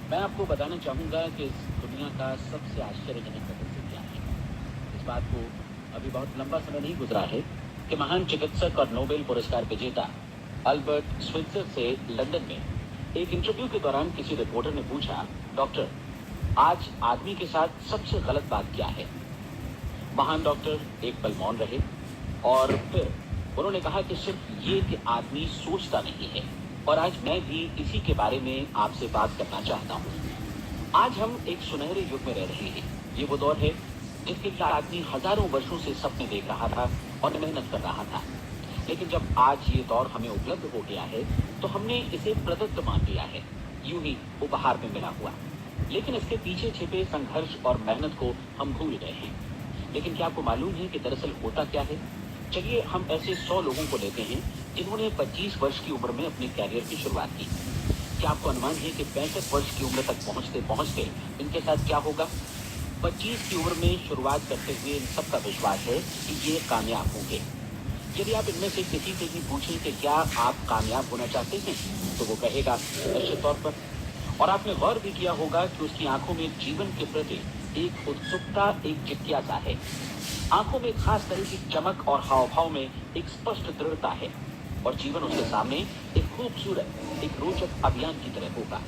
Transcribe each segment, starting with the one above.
मैं आपको बताना चाहूँगा कि इस दुनिया का सबसे आश्चर्यजनक रहस्य क्या है। इस बात को अभी बहुत लंबा समय नहीं गुजरा है कि महान चिकित्सक और नोबेल पुरस्कार विजेता अल्बर्ट स्विट्जर से लंदन में एक इंटरव्यू के दौरान किसी रिपोर्टर ने पूछा, डॉक्टर, आज आदमी के साथ सबसे गलत बात क्या है। महान डॉक्टर एक पल मौन रहे और फिर उन्होंने कहा कि सिर्फ ये कि आदमी सोचता नहीं है। और आज मैं भी इसी के बारे में आपसे बात करना चाहता हूँ। आज हम एक सुनहरे युग में रह रहे हैं। ये वो दौर है जिसके लिए आदमी हजारों वर्षों से सपने देख रहा था और मेहनत कर रहा था। लेकिन जब आज ये दौर हमें उपलब्ध हो गया है तो हमने इसे प्रदत्त मान लिया है, यूं ही उपहार में मिला हुआ। लेकिन इसके पीछे छिपे संघर्ष और मेहनत को हम भूल गए हैं। लेकिन क्या आपको मालूम है कि दरअसल होता क्या है? चलिए हम ऐसे 100 लोगों को लेते हैं जिन्होंने 25 वर्ष की उम्र में अपने कैरियर की शुरुआत की। क्या आपको अनुमान है कि 65 वर्ष की उम्र तक पहुंचते पहुंचते इनके साथ क्या होगा? 25 की उम्र में शुरुआत करते हुए इन सबका विश्वास है कि ये कामयाब होंगे। यदि आप इनमें से किसी से भी पूछें कि क्या आप कामयाब होना चाहते हैं, तो वो कहेगा निश्चित तौर पर। और आपने गौर भी किया होगा कि उसकी आंखों में जीवन के प्रति एक उत्सुकता, एक जिज्ञासा है। आंखों में खास तरह की चमक और हाव भाव में एक स्पष्ट दृढ़ता है। और जीवन उसके सामने एक खूबसूरत, एक रोचक अभियान की तरह होगा।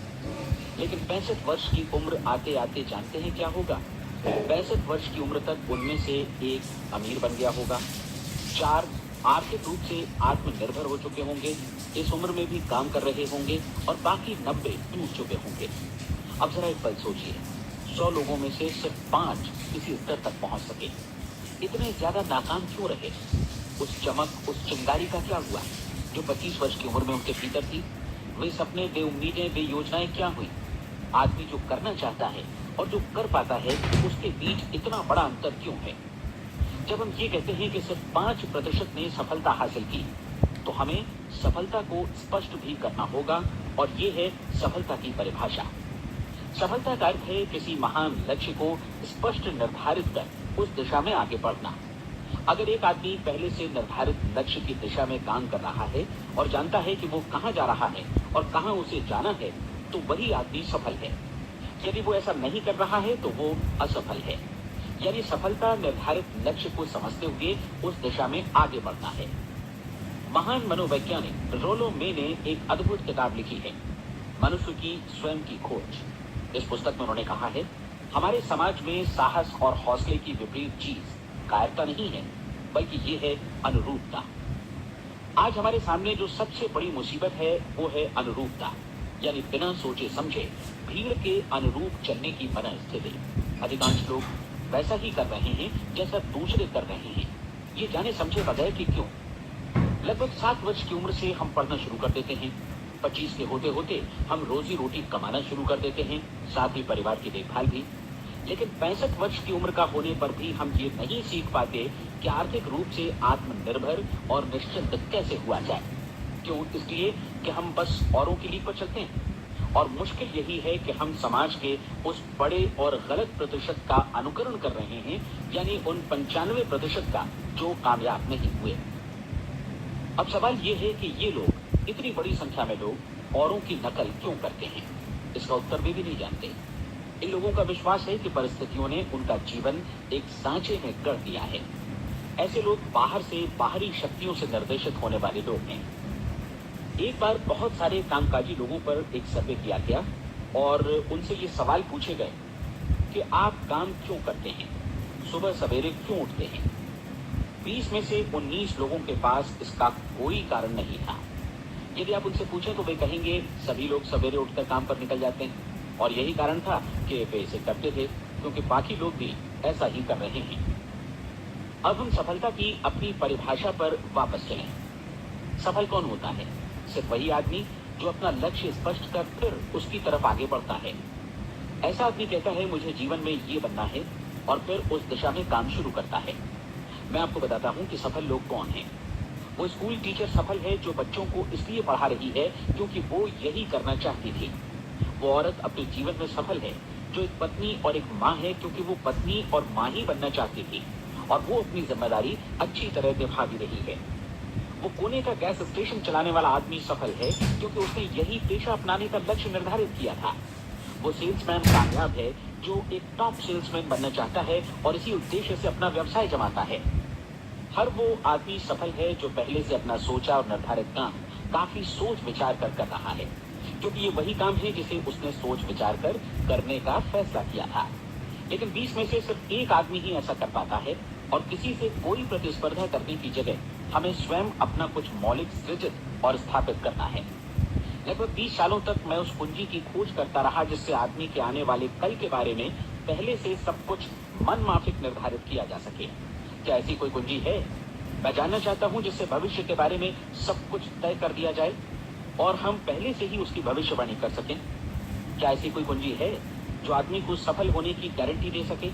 लेकिन 65 वर्ष की उम्र आते आते जानते हैं क्या होगा? 65 वर्ष की उम्र तक उनमें से एक अमीर बन गया होगा, 4 आर्थिक रूप से आत्मनिर्भर हो चुके होंगे, इस उम्र में भी काम कर रहे होंगे, और बाकी 90 टूट चुके होंगे। अब जरा एक पल सोचिए, 100 लोगों में से सिर्फ 5 किसी स्तर तक पहुंच सके। इतने ज्यादा नाकाम क्यों रहे? उस चमक, उस चिंगारी का क्या हुआ जो 25 वर्ष की उम्र में उनके भीतर थी? वे सपने, वे उम्मीदें, वे योजनाएं क्या हुई? आदमी जो करना चाहता है और जो कर पाता है, उसके बीच इतना बड़ा अंतर क्यों है? जब हम ये कहते हैं कि सिर्फ 5% ने सफलता हासिल की, तो हमें सफलता को स्पष्ट भी करना होगा। और ये है सफलता की परिभाषा। सफलता का अर्थ है किसी महान लक्ष्य को स्पष्ट निर्धारित कर उस दिशा में आगे बढ़ना। अगर एक आदमी पहले से निर्धारित लक्ष्य की दिशा में काम कर रहा है और जानता है कि वो कहाँ जा रहा है और कहाँ उसे जाना है, तो वही आदमी सफल है। यदि वो ऐसा नहीं कर रहा है तो वो असफल है। यानी सफलता निर्धारित लक्ष्य को समझते हुए उस दिशा में आगे बढ़ना है। महान मनोवैज्ञानिक रोलो मे ने एक अद्भुत किताब लिखी है, मनुष्य की स्वयं की खोज। इस पुस्तक में उन्होंने कहा है, हमारे समाज में साहस और हौसले की विपरीत चीज कायरता नहीं है, बल्कि ये है अनुरूपता। आज हमारे सामने जो सबसे बड़ी मुसीबत है वो है अनुरूपता, यानी बिना सोचे समझे भीड़ के अनुरूप चलने की मनस्थिति। अधिकांश लोग वैसा ही कर रहे हैं जैसा दूसरे कर रहे हैं, ये जाने समझे बगैर कि क्यों। लगभग 7 वर्ष की उम्र से हम पढ़ना शुरू कर देते हैं। 25 के होते होते हम रोजी रोटी कमाना शुरू कर देते हैं, साथ ही परिवार की देखभाल भी। लेकिन 65 वर्ष की उम्र का होने पर भी हम ये नहीं सीख पाते कि आर्थिक रूप से आत्मनिर्भर और निश्चिंत कैसे हुआ जाए। क्यों? इसलिए कि हम बस औरों के लिए पर चलते हैं। और मुश्किल यही है कि हम समाज के उस बड़े और गलत प्रतिशत का अनुकरण कर रहे हैं, यानी उन 95% का जो कामयाब नहीं हुए। अब सवाल ये है कि ये लोग, इतनी बड़ी संख्या में लोग औरों की नकल क्यों करते हैं? इसका उत्तर वे भी नहीं जानते। इन लोगों का विश्वास है कि परिस्थितियों ने उनका जीवन एक सांचे में कर दिया है। ऐसे लोग बाहर से, बाहरी शक्तियों से निर्देशित होने वाले लोग हैं। एक बार बहुत सारे कामकाजी लोगों पर एक सर्वे किया गया और उनसे ये सवाल पूछे गए कि आप काम क्यों करते हैं, सुबह सवेरे क्यों उठते हैं? 20 में से 19 लोगों के पास इसका कोई कारण नहीं था। यदि आप उनसे पूछें तो वे कहेंगे सभी लोग सवेरे उठकर काम पर निकल जाते हैं, और यही कारण था कि वे इसे करते थे क्योंकि बाकी लोग भी ऐसा ही कर रहे हैं। अब हम सफलता की अपनी परिभाषा पर वापस चलें। सफल कौन होता है? सिर्फ वही आदमी जो अपना लक्ष्य स्पष्ट कर फिर उसकी तरफ आगे बढ़ता है। ऐसा आदमी कहता है मुझे जीवन में ये बनना है, और फिर उस दिशा में काम शुरू करता है। मैं आपको बताता हूँ कि सफल लोग कौन हैं। वो स्कूल टीचर सफल है जो बच्चों को इसलिए पढ़ा रही है क्योंकि वो यही करना चाहती थी। वो औरत अपने जीवन में सफल है जो एक पत्नी और एक माँ है क्योंकि वो पत्नी और माँ ही बनना चाहती थी, और वो अपनी जिम्मेदारी अच्छी तरह निभा भी रही है। वो कोने का गैस स्टेशन चलाने वाला आदमी सफल है क्योंकि उसने यही पेशा अपनाने का लक्ष्य निर्धारित किया था। वो सेल्समैन कामयाब है जो एक टॉप सेल्समैन बनना चाहता है और इसी उद्देश्य से अपना व्यवसाय जमाता है। हर वो आदमी सफल है जो पहले से अपना सोचा और निर्धारित काम काफी सोच विचार कर रहा है, क्योंकि ये वही काम है जिसे उसने सोच विचार कर करने का फैसला किया था। लेकिन 20 में से सिर्फ एक आदमी ही ऐसा कर पाता है, और किसी से कोई प्रतिस्पर्धा करने की जगह हमें स्वयं अपना कुछ मौलिक सृजित और स्थापित करना है। लगभग 20 सालों तक मैं उस कुंजी की खोज करता रहा जिससे आदमी के आने वाले कल के बारे में पहले से सब कुछ मन माफिक निर्धारित किया जा सके। क्या ऐसी कोई कुंजी है? मैं जानना चाहता हूं जिससे भविष्य के बारे में सब कुछ तय कर दिया जाए और हम पहले से ही उसकी भविष्यवाणी कर सकें। क्या ऐसी कोई कुंजी है जो आदमी को सफल होने की गारंटी दे सके?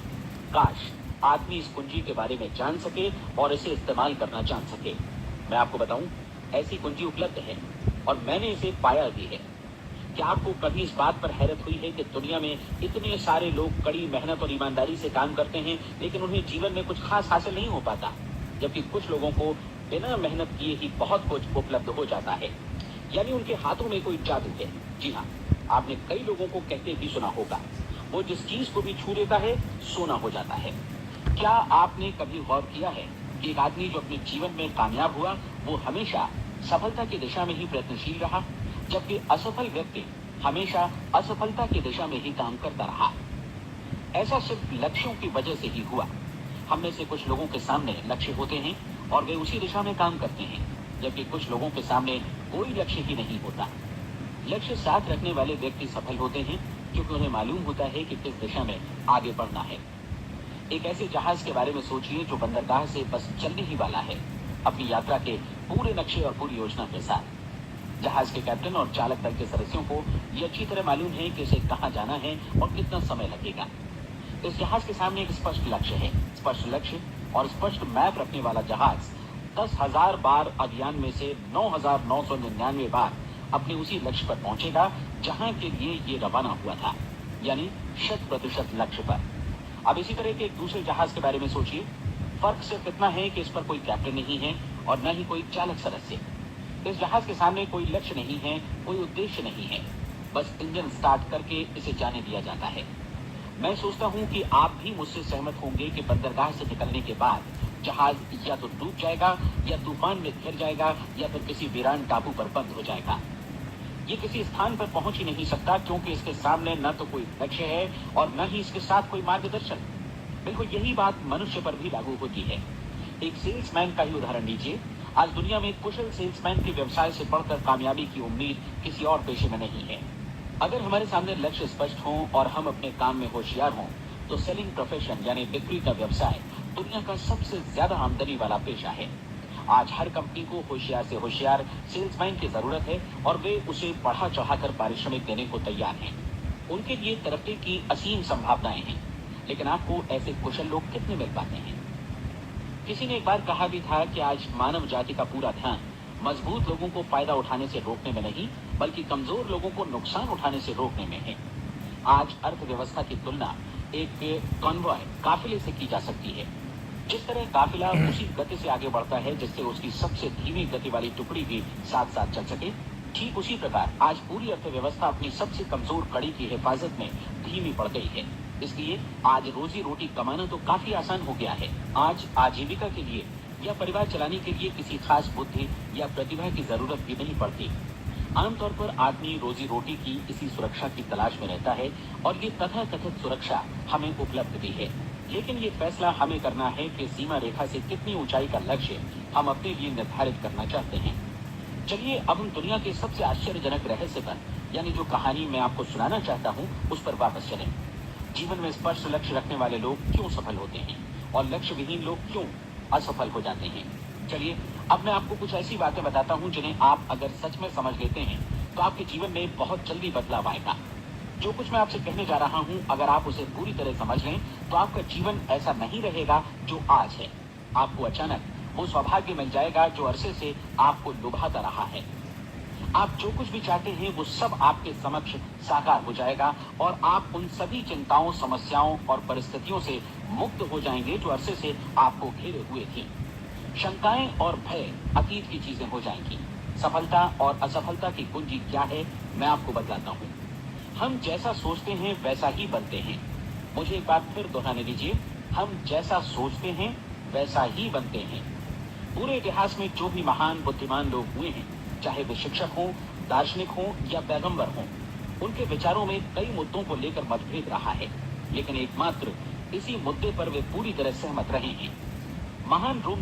काश आदमी इस कुंजी के बारे में जान सके और इसे इस्तेमाल करना जान सके। मैं आपको बताऊं, ऐसी कुंजी उपलब्ध है और मैंने इसे पाया भी है। क्या आपको कभी इस बात पर हैरत हुई है कि दुनिया में इतने सारे लोग कड़ी मेहनत और ईमानदारी से काम करते हैं, लेकिन उन्हें जीवन में कुछ खास हासिल नहीं हो पाता, जबकि कुछ लोगों को बिना मेहनत किए ही बहुत कुछ उपलब्ध हो जाता है। यानी उनके हाथों में कोई जादू है। जी हाँ, आपने कई लोगों को कहते भी सुना होगा, वो जिस चीज को भी छू लेता है सोना हो जाता है। क्या आपने कभी गौर किया है कि एक आदमी जो अपने जीवन में कामयाब हुआ वो हमेशा सफलता की दिशा में ही प्रयत्नशील रहा, जबकि असफल व्यक्ति हमेशा असफलता की दिशा में ही काम करता रहा? ऐसा सिर्फ लक्ष्यों की वजह से ही हुआ। हम में से कुछ लोगों के सामने लक्ष्य होते हैं और वे उसी दिशा में काम करते हैं, जबकि कुछ लोगों के सामने कोई लक्ष्य ही नहीं होता। लक्ष्य साथ रखने वाले व्यक्ति सफल होते हैं क्योंकि उन्हें मालूम होता है कि किस दिशा में आगे बढ़ना है। एक ऐसे जहाज के बारे में सोचिए जो बंदरगाह से बस चलने ही वाला है, अपनी यात्रा के पूरे नक्शे और पूरी योजना के साथ। जहाज के कैप्टन और चालक दल के सदस्यों को यह अच्छी तरह मालूम है कि उसे कहाँ जाना है और कितना समय लगेगा। इस जहाज के सामने एक स्पष्ट लक्ष्य है। स्पष्ट लक्ष्य और स्पष्ट मैप रखने वाला जहाज 10,000 बार अभियान में से 9,999 बार अपने उसी लक्ष्य पर पहुंचेगा जहां के लिए ये रवाना हुआ था, यानी 100% लक्ष्य पर। अब इसी तरह के एक दूसरे जहाज के बारे में सोचिए। फर्क सिर्फ इतना है कि इस पर कोई कैप्टन नहीं है और न ही कोई चालक सदस्य। इस जहाज के सामने कोई लक्ष्य नहीं है, कोई उद्देश्य नहीं है, बस इंजन स्टार्ट करके इसे जाने दिया जाता है। मैं सोचता हूं कि आप भी मुझसे सहमत होंगे कि बंदरगाह से निकलने के बाद जहाज या तो डूब जाएगा या तूफान में घिर जाएगा या फिर किसी वीरान टापू पर बंद हो जाएगा। ये किसी स्थान पर पहुंच ही नहीं सकता क्योंकि इसके सामने न तो कोई लक्ष्य है और न ही इसके साथ कोई मार्गदर्शन। बिल्कुल यही बात मनुष्य पर भी लागू होती है। एक सेल्समैन का ही उदाहरण लीजिए। आज दुनिया में कुशल सेल्समैन के व्यवसाय से बढ़कर कामयाबी की उम्मीद किसी और पेशे में नहीं है। अगर हमारे सामने लक्ष्य स्पष्ट हो और हम अपने काम में होशियार हों तो सेलिंग प्रोफेशन यानी बिक्री का व्यवसाय दुनिया का सबसे ज्यादा आमदनी वाला पेशा है। आज हर कंपनी को होशियार से होशियार सेल्समैन की जरूरत है और वे उसे बढ़ा चढ़ाकर पारिश्रमिक देने को तैयार हैं। उनके लिए तरक्की की असीम संभावनाएं हैं, लेकिन आपको ऐसे कुशल लोग कितने मिल पाते हैं? किसी ने एक बार कहा भी था कि आज मानव जाति का पूरा ध्यान मजबूत लोगों को फायदा उठाने से रोकने में नहीं, बल्कि कमजोर लोगों को नुकसान उठाने से रोकने में है। आज अर्थव्यवस्था की तुलना एक कॉन्वॉय काफिले से की जा सकती है। जिस तरह काफिला उसी गति से आगे बढ़ता है जिससे उसकी सबसे धीमी गति वाली टुकड़ी भी साथ साथ चल सके, ठीक उसी प्रकार आज पूरी अर्थव्यवस्था अपनी सबसे कमजोर कड़ी की हिफाजत में धीमी पड़ गई है। इसलिए आज रोजी रोटी कमाना तो काफी आसान हो गया है। आज आजीविका के लिए या परिवार चलाने के लिए किसी खास बुद्धि या प्रतिभा की जरूरत भी नहीं पड़ती। आमतौर पर आदमी रोजी रोटी की इसी सुरक्षा की तलाश में रहता है और ये तथाकथित सुरक्षा हमें उपलब्ध भी है। लेकिन ये फैसला हमें करना है कि सीमा रेखा से कितनी ऊंचाई का लक्ष्य हम अपने लिए निर्धारित करना चाहते हैं। चलिए अब हम दुनिया के सबसे आश्चर्यजनक रहस्य पर, यानी जो कहानी मैं आपको सुनाना चाहता हूँ, उस पर वापस चलें। जीवन में स्पष्ट लक्ष्य रखने वाले लोग क्यों सफल होते हैं और लक्ष्य विहीन लोग क्यों असफल हो जाते हैं? चलिए अब मैं आपको कुछ ऐसी बातें बताता हूँ जिन्हें आप अगर सच में समझ लेते हैं तो आपके जीवन में बहुत जल्दी बदलाव आएगा। जो कुछ मैं आपसे कहने जा रहा हूँ, अगर आप उसे पूरी तरह समझ लें तो आपका जीवन ऐसा नहीं रहेगा जो आज है। आपको अचानक वो सौभाग्य मिल जाएगा जो अरसे से आपको लुभाता रहा है। आप जो कुछ भी चाहते हैं वो सब आपके समक्ष साकार हो जाएगा और आप उन सभी चिंताओं, समस्याओं और परिस्थितियों से मुक्त हो जाएंगे जो अरसे से आपको घेरे हुए थी। शंकाएं और भय अतीत की चीजें हो जाएंगी। सफलता और असफलता की कुंजी क्या है, मैं आपको बतलाता हूँ। हम जैसा सोचते हैं वैसा ही बनते हैं। मुझे एक बार फिर दोहराने दीजिए, हम जैसा सोचते हैं वैसा ही बनते हैं। पूरे इतिहास में जो भी महान बुद्धिमान लोग हुए हैं, चाहे वे शिक्षक हों, दार्शनिक हों या पैगंबर हों, उनके विचारों में कई मुद्दों को लेकर मतभेद रहा है, लेकिन एकमात्र इसी मुद्दे पर वे पूरी तरह सहमत रहे हैं। महान रोम